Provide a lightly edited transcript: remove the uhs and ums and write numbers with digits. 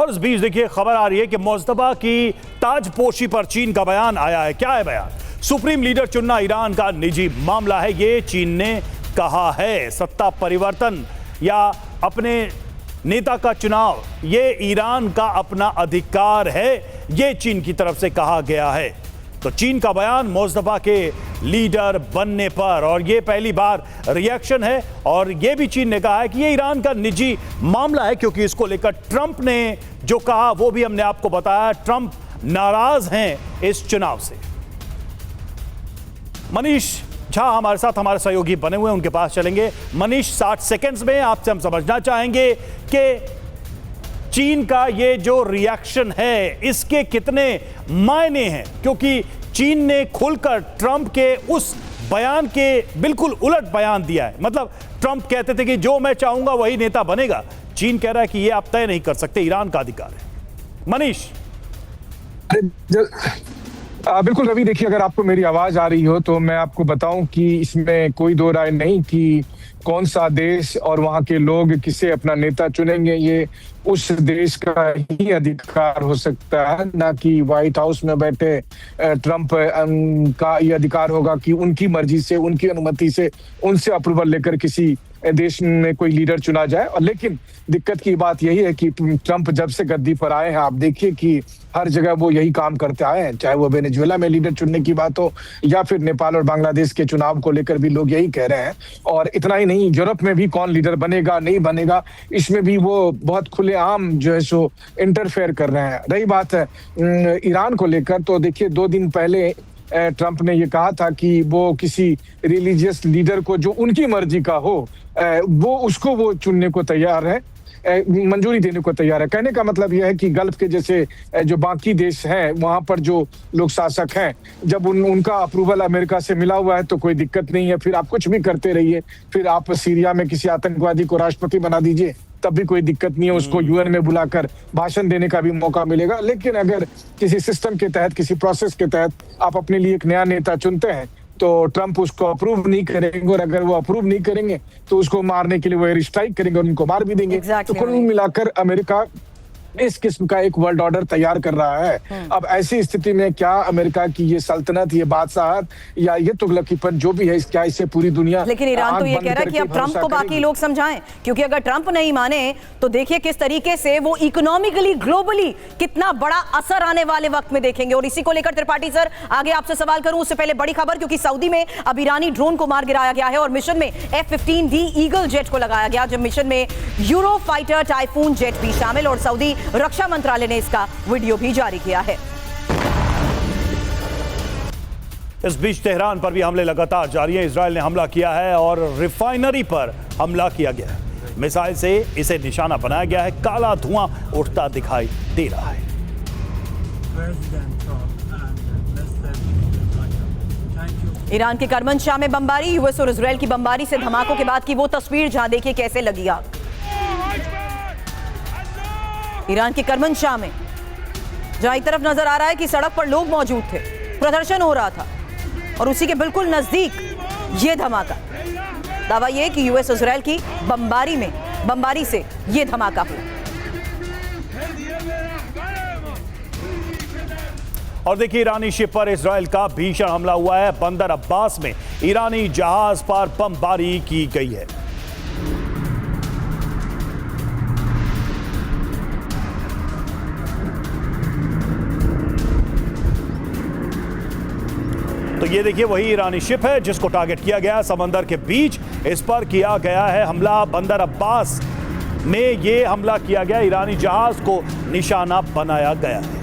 और इस बीच देखिए खबर आ रही है कि मुस्तफा की ताजपोशी पर चीन का बयान आया है। क्या है बयान? सुप्रीम लीडर चुनना ईरान का निजी मामला है, ये चीन ने कहा है। सत्ता परिवर्तन या अपने नेता का चुनाव ये ईरान का अपना अधिकार है, ये चीन की तरफ से कहा गया है। तो चीन का बयान मुस्तफा के लीडर बनने पर, और ये पहली बार रिएक्शन है। और ये भी चीन ने कहा है कि ये ईरान का निजी मामला है, क्योंकि इसको लेकर ट्रंप ने जो कहा वो भी हमने आपको बताया। ट्रंप नाराज हैं इस चुनाव से। मनीष झा हमारे साथ, हमारे सहयोगी बने हुए हैं, उनके पास चलेंगे। मनीष, 60 सेकंड्स में आपसे हम समझना चाहेंगे कि चीन का ये जो रिएक्शन है इसके कितने मायने हैं, क्योंकि चीन ने खुलकर ट्रंप के उस बयान के बिल्कुल उलट बयान दिया है। मतलब ट्रंप कहते थे कि जो मैं चाहूंगा वही नेता बनेगा, चीन कह रहा है कि ये आप तय नहीं कर सकते, ईरान का अधिकार है। मनीष। बिल्कुल रवि, देखिए अगर आपको मेरी आवाज आ रही हो तो मैं आपको बताऊं कि इसमें कोई दो राय नहीं कि कौन सा देश और वहां के लोग किसे अपना नेता चुनेंगे, ये उस देश का ही अधिकार हो सकता है, ना कि व्हाइट हाउस में बैठे ट्रंप का ये अधिकार होगा कि उनकी मर्जी से, उनकी अनुमति से, उनसे अप्रूवल लेकर किसी देश में कोई लीडर चुना जाए। और लेकिन दिक्कत की बात यही है कि ट्रंप जब से गद्दी पर आए हैं, आप देखिए कि हर जगह वो यही काम करते आए हैं, चाहे वो वेनेजुएला में लीडर चुनने की बात हो या फिर नेपाल और बांग्लादेश के चुनाव को लेकर भी लोग यही कह रहे हैं। और इतना ही नहीं, यूरोप में भी कौन लीडर बनेगा नहीं बनेगा, इसमें भी वो बहुत खुलेआम जो है सो इंटरफेयर कर रहे हैं। रही बात है ईरान को लेकर, तो देखिए 2 दिन पहले ट्रंप ने ये कहा था कि वो किसी रिलीजियस लीडर को जो उनकी मर्जी का हो वो चुनने को तैयार है, मंजूरी देने को तैयार है। कहने का मतलब यह है कि गल्फ के जैसे जो बाकी देश हैं वहां पर जो लोग शासक हैं, जब उनका अप्रूवल अमेरिका से मिला हुआ है तो कोई दिक्कत नहीं है, फिर आप कुछ भी करते रहिए। फिर आप सीरिया में किसी आतंकवादी को राष्ट्रपति बना दीजिए, तब भी कोई दिक्कत नहीं है, उसको यूएन में बुलाकर भाषण देने का भी मौका मिलेगा। लेकिन अगर किसी सिस्टम के तहत, किसी प्रोसेस के तहत आप अपने लिए एक नया नेता चुनते हैं तो ट्रंप उसको अप्रूव नहीं करेंगे, और अगर वो अप्रूव नहीं करेंगे तो उसको मारने के लिए वो एयर स्ट्राइक करेंगे और उनको मार भी देंगे। तो कुल मिलाकर अमेरिका इस किस्म का एक वर्ल्ड ऑर्डर तैयार कर रहा है। अब ऐसी स्थिति में क्या अमेरिका की ये सल्तनत, ये बादशाहत या ये तुगलकीपन जो भी है, क्या इससे पूरी दुनिया, लेकिन ईरान तो ये कह रहा है कि अब ट्रंप को बाकी लोग समझाएं, क्योंकि अगर ट्रंप नहीं माने तो देखिए किस तरीके से वो इकोनॉमिकली, ग्लोबली कितना बड़ा असर आने वाले वक्त में देखेंगे। और इसी को लेकर त्रिपाठी सर आगे आपसे सवाल करूं उससे पहले बड़ी खबर, क्योंकि सऊदी में अब ईरानी ड्रोन को मार गिराया गया है और मिशन में F-15D ईगल जेट को लगाया गया, जब मिशन में यूरो फाइटर टाइफून जेट भी शामिल, और सऊदी रक्षा मंत्रालय ने इसका वीडियो भी जारी किया है। इस बीच तेहरान पर भी हमले लगातार जारी हैं। इजरायल ने हमला किया है और रिफाइनरी पर हमला किया गया है। मिसाइल से इसे निशाना बनाया गया है। काला धुआं उठता दिखाई दे रहा है। ईरान के करमनशाह में बमबारी, यूएस और इजरायल की बमबारी से धमाकों के बाद की वो तस्वीर जहां देखिए कैसे लगी आग। ईरान के करमनशाह में जहां एक तरफ नजर आ रहा है कि सड़क पर लोग मौजूद थे, प्रदर्शन हो रहा था, और उसी के बिल्कुल नजदीक ये धमाका। दावा ये कि यूएस इजरायल की बमबारी से ये धमाका हुआ। और देखिए ईरानी शिप पर इजरायल का भीषण हमला हुआ है। बंदर अब्बास में ईरानी जहाज पर बमबारी की गई है। तो ये देखिए वही ईरानी शिप है जिसको टारगेट किया गया समंदर के बीच। इस पर किया गया है हमला। बंदर अब्बास में ये हमला किया गया, ईरानी जहाज को निशाना बनाया गया है।